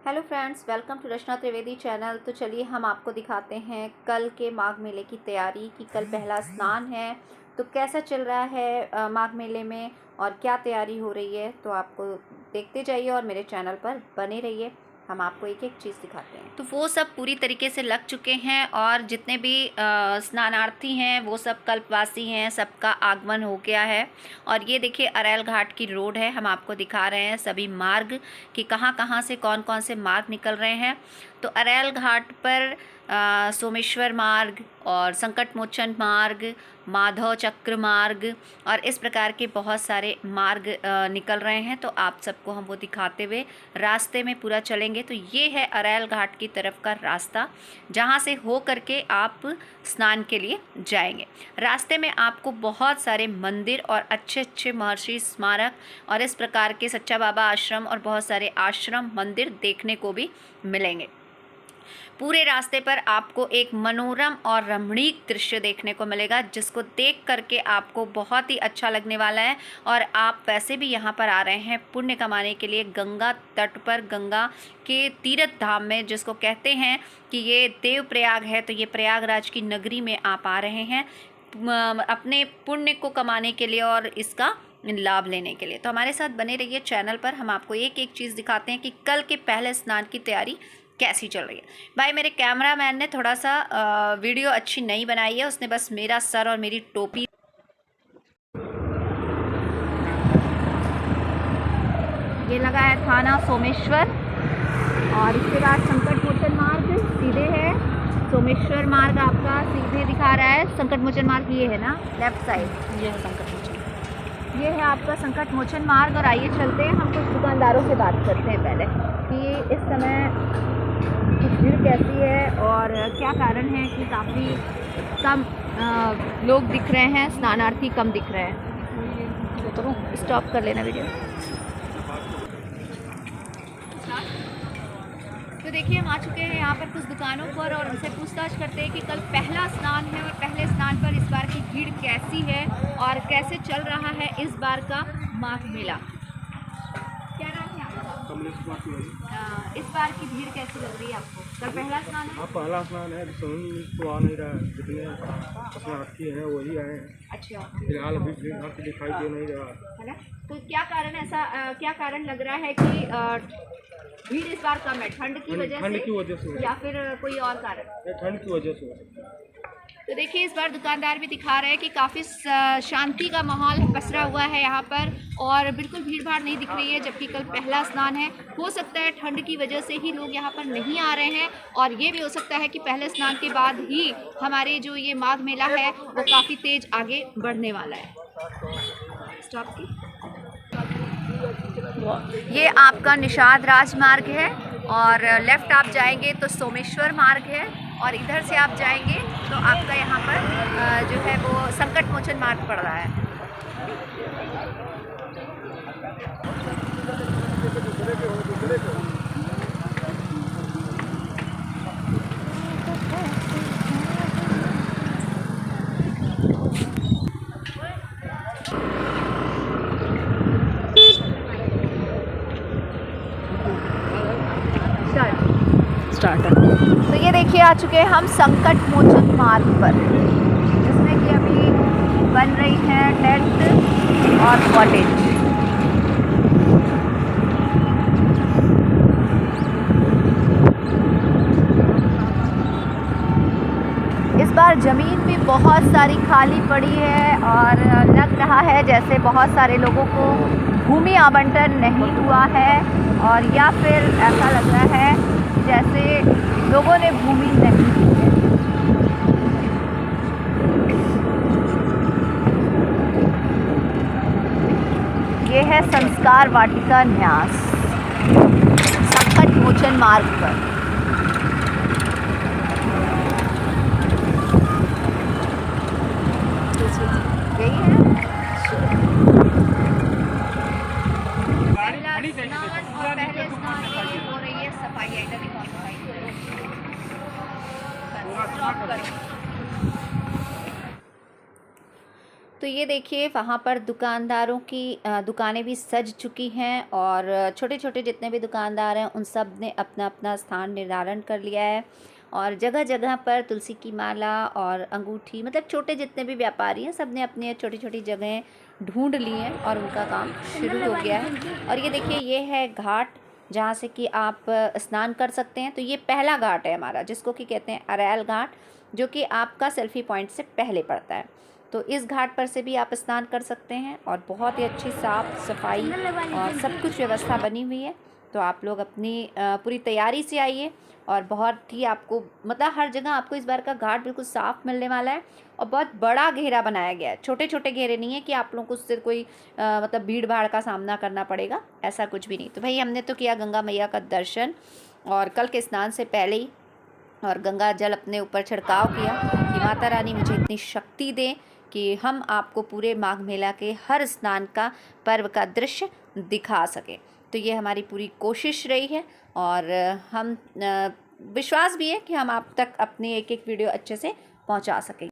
Hello friends, welcome to Rachna Trivedi channel. तो चलिए हम आपको दिखाते हैं कल के माघ मेले की तैयारी कि कल पहला स्नान है तो कैसा चल रहा है माघ मेले में और क्या तैयारी हो रही है। तो आपको देखते जाइए और मेरे चैनल पर बने रहिए, हम आपको एक एक चीज़ दिखाते हैं। तो वो सब पूरी तरीके से लग चुके हैं और जितने भी स्नानार्थी हैं वो सब कल्पवासी हैं, सबका आगमन हो गया है। और ये देखिए अरैल घाट की रोड है, हम आपको दिखा रहे हैं सभी मार्ग कि कहाँ कहाँ से कौन कौन से मार्ग निकल रहे हैं। तो अरैल घाट पर सोमेश्वर मार्ग और संकट मोचन मार्ग, माधव चक्र मार्ग और इस प्रकार के बहुत सारे मार्ग निकल रहे हैं। तो आप सबको हम वो दिखाते हुए रास्ते में पूरा चलेंगे। तो ये है अरैल घाट की तरफ का रास्ता, जहाँ से हो करके आप स्नान के लिए जाएंगे। रास्ते में आपको बहुत सारे मंदिर और अच्छे अच्छे महर्षि स्मारक और इस प्रकार के सच्चा बाबा आश्रम और बहुत सारे आश्रम मंदिर देखने को भी मिलेंगे। पूरे रास्ते पर आपको एक मनोरम और रमणीक दृश्य देखने को मिलेगा, जिसको देख करके आपको बहुत ही अच्छा लगने वाला है। और आप वैसे भी यहाँ पर आ रहे हैं पुण्य कमाने के लिए, गंगा तट पर, गंगा के तीर्थ धाम में, जिसको कहते हैं कि ये देवप्रयाग है। तो ये प्रयागराज की नगरी में आप आ रहे हैं अपने पुण्य को कमाने के लिए और इसका लाभ लेने के लिए। तो हमारे साथ बने रहिए चैनल पर, हम आपको एक एक चीज़ दिखाते हैं कि कल के पहले स्नान की तैयारी कैसी चल रही है। भाई मेरे कैमरामैन ने थोड़ा सा वीडियो अच्छी नहीं बनाई है, उसने बस मेरा सर और मेरी टोपी। ये लगा है थाना सोमेश्वर और इसके बाद संकट मोचन मार्ग सीधे है। सोमेश्वर मार्ग आपका सीधे दिखा रहा है, संकट मोचन मार्ग ये है ना, लेफ्ट साइड ये है संकट मोचन, ये है आपका संकट मोचन मार्ग। और आइए चलते हैं, हम कुछ दुकानदारों से बात करते हैं पहले कि इस समय भीड़ कैसी है और क्या कारण है कि काफ़ी कम लोग दिख रहे हैं, स्नानार्थी कम दिख रहे हैं। तो स्टॉप कर लेना वीडियो। तो देखिए हम आ चुके हैं यहाँ पर कुछ दुकानों पर और उनसे पूछताछ करते हैं कि कल पहला स्नान है और पहले स्नान पर इस बार की भीड़ कैसी है और कैसे चल रहा है इस बार का माघ मेला। क्या नाम है आपका? इस बार की भीड़ कैसी लग रही है आपको? कल पहला स्नान है? हाँ पहला स्नान है, तो आ नहीं रहा है, जितने स्नानार्थी हैं वही आए हैं। अच्छा, फिलहाल अभी भीड़ भाड़ दिखाई दे नहीं रहा है ना। तो क्या कारण ऐसा क्या कारण लग रहा है कि भीड़ इस बार कम है? ठंड की वजह से या फिर कोई और कारण? ठंड की वजह से। तो देखिए इस बार दुकानदार भी दिखा रहे हैं कि काफ़ी शांति का माहौल पसरा हुआ है यहाँ पर और बिल्कुल भीड़ भाड़ नहीं दिख रही है, जबकि कल पहला स्नान है। हो सकता है ठंड की वजह से ही लोग यहाँ पर नहीं आ रहे हैं और ये भी हो सकता है कि पहले स्नान के बाद ही हमारे जो ये माघ मेला है वो काफ़ी तेज आगे बढ़ने वाला है। स्टॉप की ये आपका निषाद राजमार्ग है और लेफ़्ट आप जाएंगे तो सोमेश्वर मार्ग है और इधर से आप जाएंगे तो आपका यहाँ पर जो है वो संकट मोचन मार्ग पड़ रहा है। स्टार्ट। तो ये देखिए आ चुके हैं हम संकट मोचन मार्ग पर, जिसमें कि अभी बन रही है टेंट और कॉटेज। इस बार ज़मीन भी बहुत सारी खाली पड़ी है और लग रहा है जैसे बहुत सारे लोगों को भूमि आवंटन नहीं हुआ है और या फिर ऐसा लग रहा है जैसे लोगों ने भूमि नहीं दी है। ये है संस्कार वाटिका न्यास संकट मोचन मार्ग पर। यही है पहला स्नान और पहले स्नान में हो रही है सफाई। इधर दिखाओ सफाई तो तो ये देखिए वहाँ पर दुकानदारों की दुकानें भी सज चुकी हैं और छोटे छोटे जितने भी दुकानदार हैं उन सब ने अपना अपना स्थान निर्धारण कर लिया है और जगह जगह पर तुलसी की माला और अंगूठी मतलब छोटे जितने भी व्यापारी हैं सब ने अपनी छोटी छोटी जगहें ढूंढ ली हैं और उनका काम शुरू हो गया है। और ये देखिए ये है घाट जहाँ से कि आप स्नान कर सकते हैं। तो ये पहला घाट है हमारा जिसको कि कहते हैं अरैल घाट, जो कि आपका सेल्फी पॉइंट से पहले पड़ता है। तो इस घाट पर से भी आप स्नान कर सकते हैं और बहुत ही अच्छी साफ़ सफाई और सब कुछ व्यवस्था बनी हुई है। तो आप लोग अपनी पूरी तैयारी से आइए और बहुत ही आपको मतलब हर जगह आपको इस बार का घाट बिल्कुल साफ़ मिलने वाला है और बहुत बड़ा घेरा बनाया गया है। छोटे छोटे घेरे नहीं है कि आप लोगों को उससे कोई मतलब भीड़ भाड़ का सामना करना पड़ेगा, ऐसा कुछ भी नहीं। तो भाई हमने तो किया गंगा मैया का दर्शन और कल के स्नान से पहले ही और गंगा जल अपने ऊपर छिड़काव किया कि माता रानी मुझे इतनी शक्ति दें कि हम आपको पूरे माघ मेला के हर स्नान का पर्व का दृश्य दिखा सकें। तो ये हमारी पूरी कोशिश रही है और हम विश्वास भी है कि हम आप तक अपनी एक एक वीडियो अच्छे से पहुंचा सकें।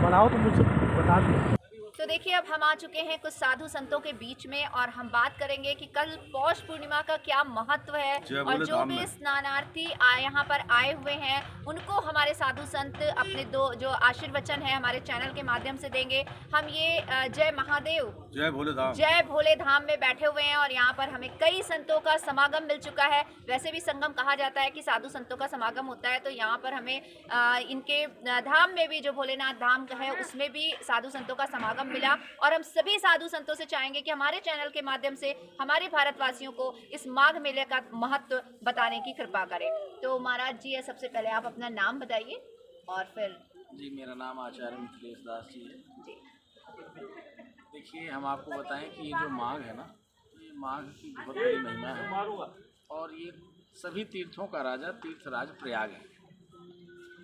बनाओ तो मुझे बता दो। तो देखिए अब हम आ चुके हैं कुछ साधु संतों के बीच में और हम बात करेंगे कि कल पौष पूर्णिमा का क्या महत्व है और जो भी स्नानार्थी यहाँ पर आए हुए हैं उनको हमारे साधु संत अपने दो जो आशीर्वचन है हमारे चैनल के माध्यम से देंगे। हम ये जय महादेव जय भोले धाम में बैठे हुए हैं और यहाँ पर हमें कई संतों का समागम मिल चुका है। वैसे भी संगम कहा जाता है कि साधु संतों का समागम होता है, तो यहाँ पर हमें इनके धाम में भी जो भोलेनाथ धाम है उसमें भी साधु संतों का समागम मिला और हम सभी साधु संतों से चाहेंगे कि हमारे चैनल के माध्यम से हमारे भारतवासियों को इस माघ मेले का महत्व बताने की कृपा करें। तो महाराज जी सबसे पहले आप अपना नाम बताइए और फिर। जी मेरा नाम आचार्य मिथिलेश दास जी है जी देखिए हम आपको बताएं कि ये जो माघ है ना, ये माघ की बहुत बड़ी महिमा है और ये सभी तीर्थों का राजा तीर्थराज प्रयाग है।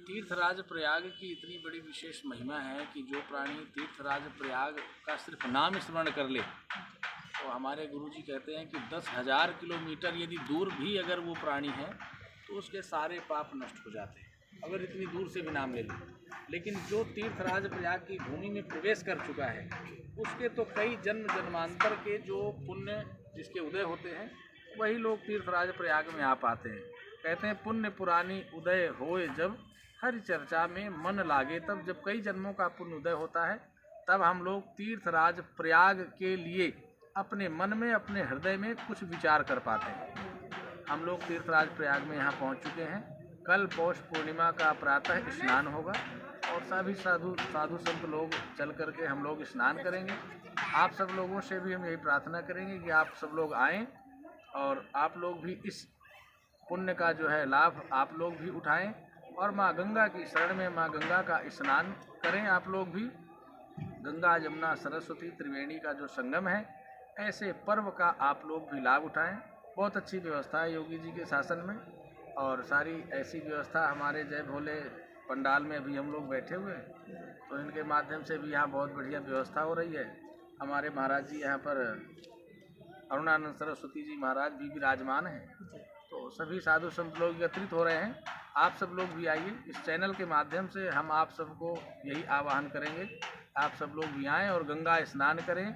तीर्थराज प्रयाग की इतनी बड़ी विशेष महिमा है कि जो प्राणी तीर्थराज प्रयाग का सिर्फ नाम स्मरण कर ले तो हमारे गुरुजी कहते हैं कि 10,000 किलोमीटर यदि दूर भी अगर वो प्राणी है तो उसके सारे पाप नष्ट हो जाते हैं अगर इतनी दूर से भी नाम ले ले। लेकिन जो तीर्थराज प्रयाग की भूमि में प्रवेश कर चुका है उसके तो कई जन्म जन्मांतर के जो पुण्य जिसके उदय होते हैं वही लोग तीर्थराज प्रयाग में आ पाते हैं। कहते हैं पुण्य पुरानी उदय होए जब हर चर्चा में मन लागे तब, जब कई जन्मों का पुण्य उदय होता है तब हम लोग तीर्थराज प्रयाग के लिए अपने मन में अपने हृदय में कुछ विचार कर पाते हैं। हम लोग तीर्थराज प्रयाग में यहाँ पहुँच चुके हैं। कल पौष पूर्णिमा का प्रातः स्नान होगा और सभी साधु संत लोग चल करके हम लोग स्नान करेंगे। आप सब लोगों से भी हम यही प्रार्थना करेंगे कि आप सब लोग आएँ और आप लोग भी इस पुण्य का जो है लाभ आप लोग भी उठाएं और माँ गंगा की शरण में माँ गंगा का स्नान करें। आप लोग भी गंगा जमुना सरस्वती त्रिवेणी का जो संगम है ऐसे पर्व का आप लोग भी लाभ उठाएं। बहुत अच्छी व्यवस्था है योगी जी के शासन में और सारी ऐसी व्यवस्था हमारे जय भोले पंडाल में अभी हम लोग बैठे हुए हैं तो इनके माध्यम से भी यहाँ बहुत बढ़िया व्यवस्था हो रही है। हमारे महाराज जी यहाँ पर अरुणानंद सरस्वती जी महाराज भी विराजमान हैं तो सभी साधु संत लोग एकत्रित हो रहे हैं। आप सब लोग भी आइए। इस चैनल के माध्यम से हम आप सबको यही आह्वान करेंगे आप सब लोग भी आएँ और गंगा स्नान करें,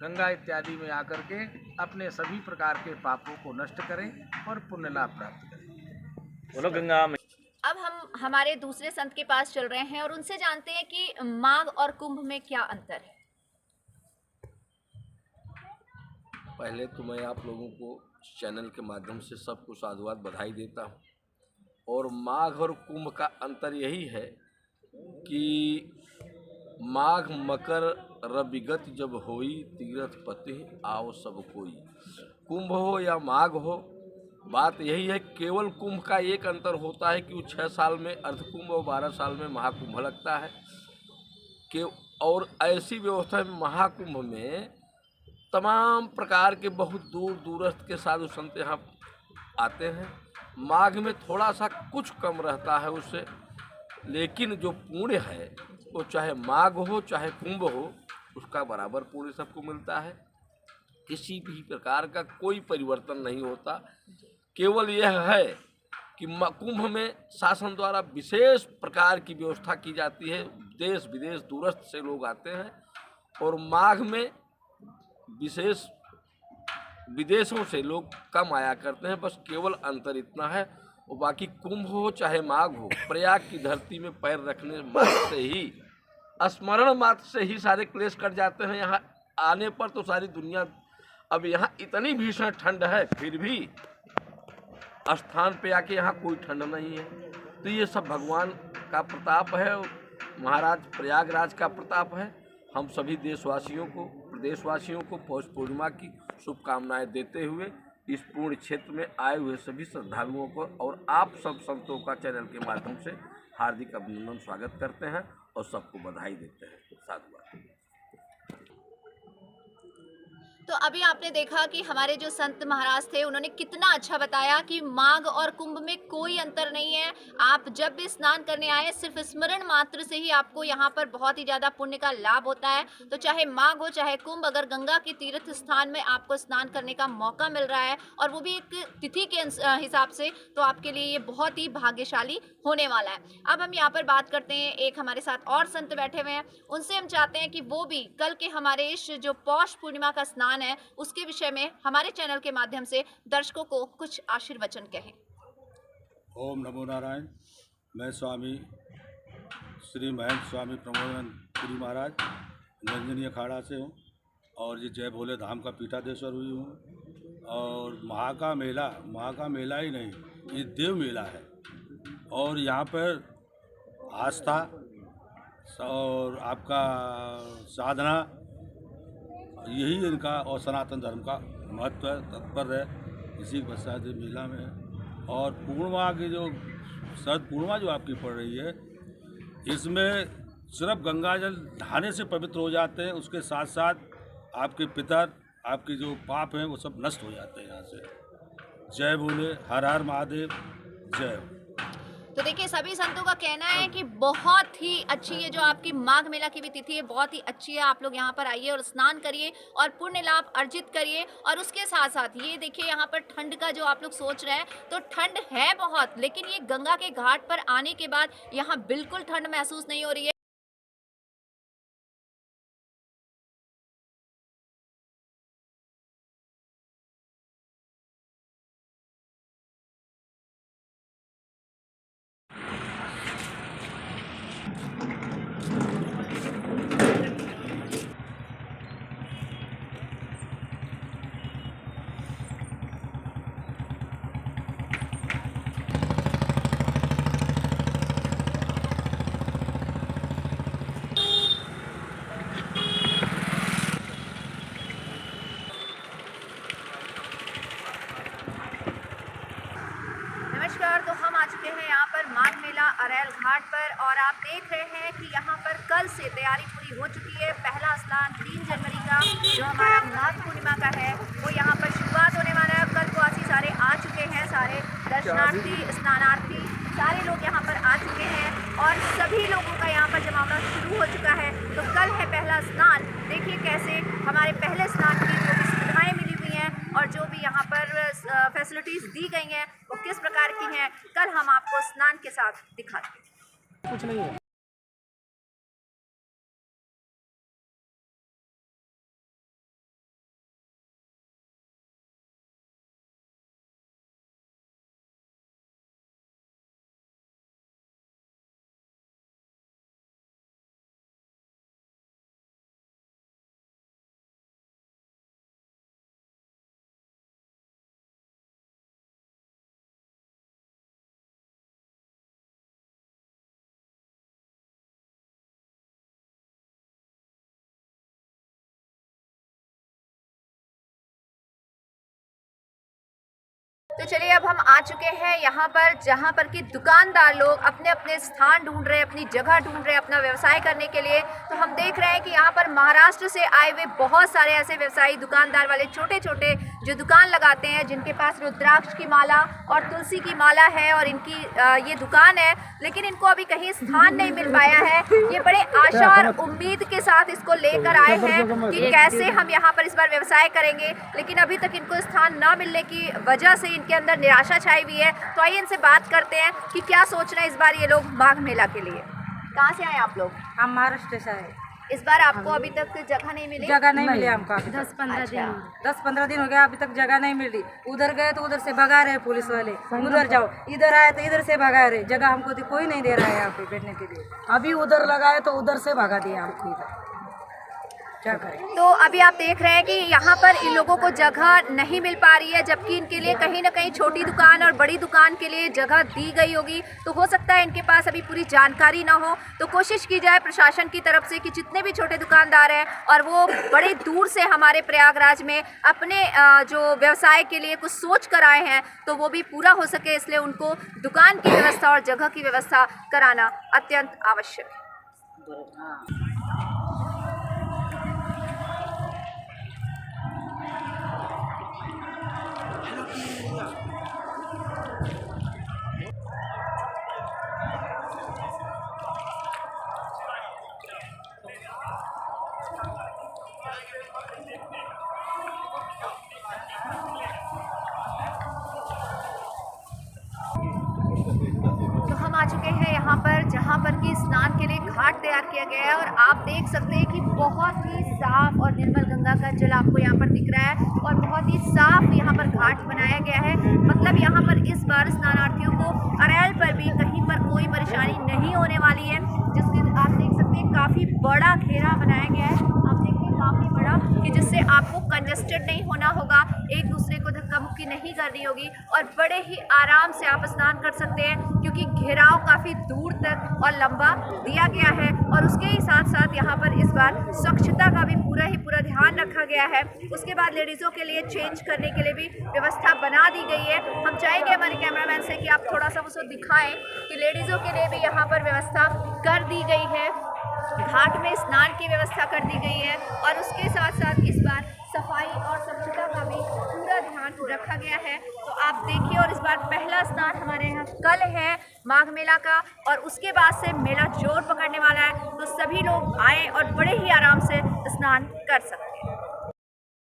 गंगा इत्यादि में आकर के अपने सभी प्रकार के पापों को नष्ट करें और पुण्य लाभ प्राप्त करें। बोलो गंगा में। अब हम हमारे दूसरे संत के पास चल रहे हैं और उनसे जानते हैं कि माघ और कुंभ में क्या अंतर है। पहले तो मैं आप लोगों को चैनल के माध्यम से सबको साधुवाद बधाई देता हूँ और माघ और कुंभ का अंतर यही है कि माघ मकर रविगत जब होई तीरथ पति आओ सब कोई। कुंभ हो या माघ हो बात यही है। केवल कुंभ का एक अंतर होता है कि वो 6 साल में अर्धकुंभ और 12 साल में महाकुंभ लगता है कि और ऐसी व्यवस्था में महाकुंभ में तमाम प्रकार के बहुत दूर दूरस्थ के साधु संत यहाँ आते हैं। माघ में थोड़ा सा कुछ कम रहता है उससे, लेकिन जो पुण्य है वो चाहे माघ हो चाहे कुंभ हो उसका बराबर पुण्य सबको मिलता है। किसी भी प्रकार का कोई परिवर्तन नहीं होता। केवल यह है कि कुंभ में शासन द्वारा विशेष प्रकार की व्यवस्था की जाती है। देश विदेश दूरस्थ से लोग आते हैं और माघ में विशेष विदेशों से लोग कम आया करते हैं। बस केवल अंतर इतना है, और बाकी कुंभ हो चाहे माघ हो, प्रयाग की धरती में पैर रखने मात्र से ही, स्मरण मात्र से ही सारे क्लेश कट जाते हैं। यहाँ आने पर तो सारी दुनिया, अब यहाँ इतनी भीषण ठंड है फिर भी स्थान पे आके यहाँ कोई ठंड नहीं है। तो ये सब भगवान का प्रताप है, महाराज प्रयागराज का प्रताप है। हम सभी देशवासियों को, प्रदेशवासियों को पौष पूर्णिमा की शुभकामनाएं देते हुए इस पूर्ण क्षेत्र में आए हुए सभी श्रद्धालुओं को और आप सब संतों का चैनल के माध्यम से हार्दिक अभिनंदन स्वागत करते हैं और सबको बधाई देते हैं। साधुवाद। तो अभी आपने देखा कि हमारे जो संत महाराज थे उन्होंने कितना अच्छा बताया कि माघ और कुंभ में कोई अंतर नहीं है। आप जब भी स्नान करने आए, सिर्फ स्मरण मात्र से ही आपको यहाँ पर बहुत ही ज़्यादा पुण्य का लाभ होता है। तो चाहे माघ हो चाहे कुंभ, अगर गंगा के तीर्थ स्थान में आपको स्नान करने का मौका मिल रहा है और वो भी एक तिथि के हिसाब से, तो आपके लिए ये बहुत ही भाग्यशाली होने वाला है। अब हम यहाँ पर बात करते हैं, एक हमारे साथ और संत बैठे हुए हैं, उनसे हम चाहते हैं कि वो भी कल के हमारे इस जो पौष पूर्णिमा का स्नान है उसके विषय में हमारे चैनल के माध्यम से दर्शकों को कुछ आशीर्वचन कहें। ओम नमो नारायण। मैं स्वामी श्री महंत स्वामी प्रमोदानंद पुरी महाराज नंजनी अखाड़ा से हूँ और ये जय भोले धाम का पीठाधीश्वर हुई हूँ। और महा का मेला ही नहीं, ये देव मेला है और यहाँ पर आस्था और आपका साधना, यही इनका और सनातन धर्म का महत्व है, तत्पर है। इसी के पश्चात मेला में है। और पूर्णिमा की जो शरद पूर्णिमा जो आपकी पड़ रही है, इसमें सिर्फ गंगा जल नहाने से पवित्र हो जाते हैं, उसके साथ साथ आपके पितर, आपके जो पाप हैं वो सब नष्ट हो जाते हैं यहाँ से। जय भोले, हर हर महादेव, जय। तो देखिए, सभी संतों का कहना है कि बहुत ही अच्छी ये जो आपकी माघ मेला की भी तिथि है, बहुत ही अच्छी है। आप लोग यहाँ पर आइए और स्नान करिए और पुण्य लाभ अर्जित करिए। और उसके साथ साथ ये देखिए, यहाँ पर ठंड का जो आप लोग सोच रहे हैं, तो ठंड है बहुत, लेकिन ये गंगा के घाट पर आने के बाद यहाँ बिल्कुल ठंड महसूस नहीं हो रही है। नमस्कार। तो हम आ चुके हैं यहाँ पर माघ मेला अरैल घाट पर और आप देख रहे हैं कि यहाँ पर कल से तैयारी पूरी हो चुकी है। पहला स्नान 3 जनवरी का जो हमारा माघ पूर्णिमा का है वो यहाँ पर शुरुआत होने वाला है। कल वासी सारे आ चुके हैं, सारे दर्शनार्थी, स्नानार्थी सारे लोग यहाँ पर आ चुके हैं और सभी लोगों का यहाँ पर जमावड़ा शुरू हो चुका है। तो कल है पहला स्नान। देखिए कैसे हमारे पहले स्नान की जो भी सुविधाएँ मिली हुई हैं और जो भी यहाँ पर फैसिलिटीज़ दी गई हैं वो किस प्रकार की हैं, कल हम आपको स्नान के साथ दिखाते हैं। कुछ नहीं है। तो चलिए, अब हम आ चुके हैं यहाँ पर जहाँ पर कि दुकानदार लोग अपने अपने स्थान ढूंढ रहे हैं, अपनी जगह ढूंढ रहे हैं अपना व्यवसाय करने के लिए। तो हम देख रहे हैं कि यहाँ पर महाराष्ट्र से आए हुए बहुत सारे ऐसे व्यवसायी दुकानदार वाले छोटे छोटे जो दुकान लगाते हैं, जिनके पास रुद्राक्ष की माला और तुलसी की माला है और इनकी ये दुकान है, लेकिन इनको अभी कहीं स्थान नहीं मिल पाया है। ये बड़े आशा और उम्मीद के साथ इसको लेकर आए हैं कि कैसे हम यहाँ पर इस बार व्यवसाय करेंगे, लेकिन अभी तक इनको स्थान न मिलने की वजह से इनके अंदर निराशा छाई हुई है। तो आइए इनसे बात करते हैं कि क्या सोच रहे हैं इस बार ये लोग माघ मेला के लिए। कहाँ से आए आप लोग? हम महाराष्ट्र से आए। इस बार आपको अभी तक जगह नहीं मिली? जगह नहीं मिली हमको। 10-15 दिन हो गया, अभी तक जगह नहीं मिल रही। उधर गए तो उधर से भगा रहे पुलिस वाले, उधर जाओ, इधर आए तो इधर से भगा रहे। जगह हमको तो कोई नहीं दे रहा है यहाँ पे बैठने के लिए। अभी उधर लगाए तो उधर से भगा दिया हमको इधर, क्या करें। तो अभी आप देख रहे हैं कि यहाँ पर इन लोगों को जगह नहीं मिल पा रही है, जबकि इनके लिए कहीं ना कहीं छोटी दुकान और बड़ी दुकान के लिए जगह दी गई होगी। तो हो सकता है इनके पास अभी पूरी जानकारी ना हो। तो कोशिश की जाए प्रशासन की तरफ से कि जितने भी छोटे दुकानदार हैं और वो बड़े दूर से हमारे प्रयागराज में अपने जो व्यवसाय के लिए कुछ सोच कर आए हैं, तो वो भी पूरा हो सके, इसलिए उनको दुकान की व्यवस्था और जगह की व्यवस्था कराना अत्यंत आवश्यक है। तो हम आ चुके हैं यहाँ पर, जहाँ पर कि स्नान के लिए घाट तैयार किया गया है और आप देख सकते हैं कि बहुत ही साफ और निर्मल गंगा का जल आपको यहाँ पर दिख रहा है और बहुत ही साफ यहाँ पर घाट बनाया गया है। मतलब यहाँ पर इस बार स्नानार्थियों को अरैल पर भी कहीं पर कोई परेशानी नहीं होने वाली है, जिसके आप देख सकते हैं काफ़ी बड़ा घेरा बनाया गया है। आप देखिए काफ़ी बड़ा, कि जिससे आपको कंजस्टेड नहीं होना होगा, एक दूसरे को धक्का मुक्की नहीं करनी होगी और बड़े ही आराम से आप स्नान कर सकते हैं, क्योंकि घेराव काफ़ी दूर तक और लंबा दिया गया है। और उसके ही साथ साथ यहाँ पर इस बार स्वच्छता का भी पूरा ध्यान रखा गया है। उसके बाद लेडीज़ों के लिए चेंज करने के लिए भी व्यवस्था बना दी गई है। हम चाहेंगे हमारे कैमरामैन से कि आप थोड़ा सा उसको दिखाएं कि लेडीज़ों के लिए भी यहाँ पर व्यवस्था कर दी गई है, घाट में स्नान की व्यवस्था कर दी गई है और उसके साथ साथ इस बार सफाई और स्वच्छता का भी पूरा ध्यान रखा गया है। तो आप देखिए, और इस बार पहला स्नान हमारे यहाँ कल है माघ मेला का और उसके बाद से मेला जोर पकड़ने वाला है। तो सभी लोग आए और बड़े ही आराम से स्नान कर सकते हैं।